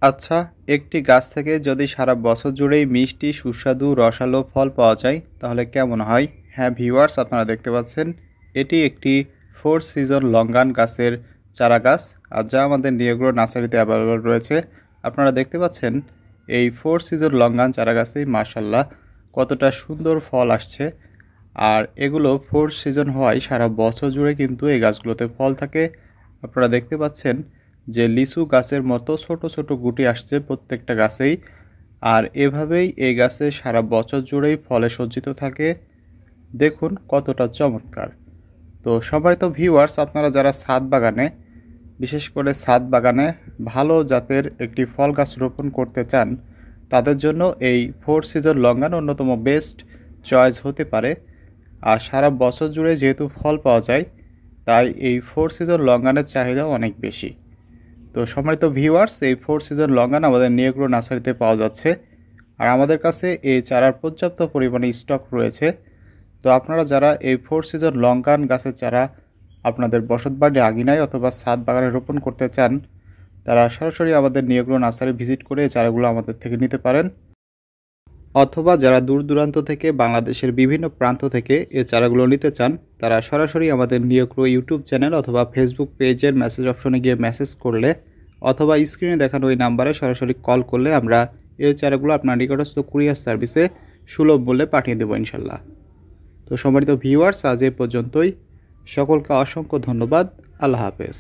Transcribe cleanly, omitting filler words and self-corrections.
আচ্ছা, একটি গাছ থেকে যদি সারা বছর জুড়েই মিষ্টি সুস্বাদু রসালো ফল পাওয়া যায় তাহলে কেমন হয়? হ্যাঁ ভিউয়ার্স, আপনারা দেখতে পাচ্ছেন এটি একটি ফোর সিজন লঙ্গান গাছের চারা গাছ, আর যা আমাদের নিয়োগ্রো নার্সারিতে অ্যাভেলেবল রয়েছে। আপনারা দেখতে পাচ্ছেন এই ফোর সিজন লঙ্গান চারা গাছেই মাশাল্লাহ কতটা সুন্দর ফল আসছে। আর এগুলো ফোর সিজন হওয়ায় সারা বছর জুড়ে কিন্তু এই গাছগুলোতে ফল থাকে। আপনারা দেখতে পাচ্ছেন যে লিচু গাছের মতো ছোট ছোট গুটি আসছে প্রত্যেকটা গাছেই, আর এভাবেই এই গাছে সারা বছর জুড়েই ফলে সজ্জিত থাকে। দেখুন কতটা চমৎকার। তো সবাই তো ভিউয়ার্স, আপনারা যারা ছাদ বাগানে, বিশেষ করে ছাদ বাগানে ভালো জাতের একটি ফল গাছ রোপণ করতে চান, তাদের জন্য এই ফোর সিজন লঙ্গান অন্যতম বেস্ট চয়েস হতে পারে। আর সারা বছর জুড়ে যেহেতু ফল পাওয়া যায়, তাই এই ফোর সিজন লঙ্গানের চাহিদাও অনেক বেশি। তো সম্মানিত ভিউয়ার্স, এই ফোর সিজন লঙ্গান আমাদের নিয়োগ্রো নার্সারিতে পাওয়া যাচ্ছে, আর আমাদের কাছে এই চারার পর্যাপ্ত পরিমাণে স্টক রয়েছে। তো আপনারা যারা এই ফোর সিজন লঙ্কান গাছের চারা আপনাদের বসতবাড়ি আঙিনায় অথবা ছাদ বাগানে রোপণ করতে চান, তারা সরাসরি আমাদের নিয়োগ্রো নার্সারি ভিজিট করে এই চারাগুলো আমাদের থেকে নিতে পারেন। অথবা যারা দূর দূরান্ত থেকে বাংলাদেশের বিভিন্ন প্রান্ত থেকে এই চারাগুলো নিতে চান, তারা সরাসরি আমাদের নিয়োগ্রো ইউটিউব চ্যানেল অথবা ফেসবুক পেজের মেসেজ অপশনে গিয়ে মেসেজ করলে অথবা স্ক্রিনে দেখানো ওই নাম্বারে সরাসরি কল করলে আমরা এই চারাগুলো আপনার নিকটস্থ কুরিয়ার সার্ভিসে সুলভ মূল্যে পাঠিয়ে দেবো ইনশাল্লাহ। তো সম্মানিত ভিউয়ার্স, আজ এই পর্যন্তই। সকলকে অসংখ্য ধন্যবাদ। আল্লাহ হাফেজ।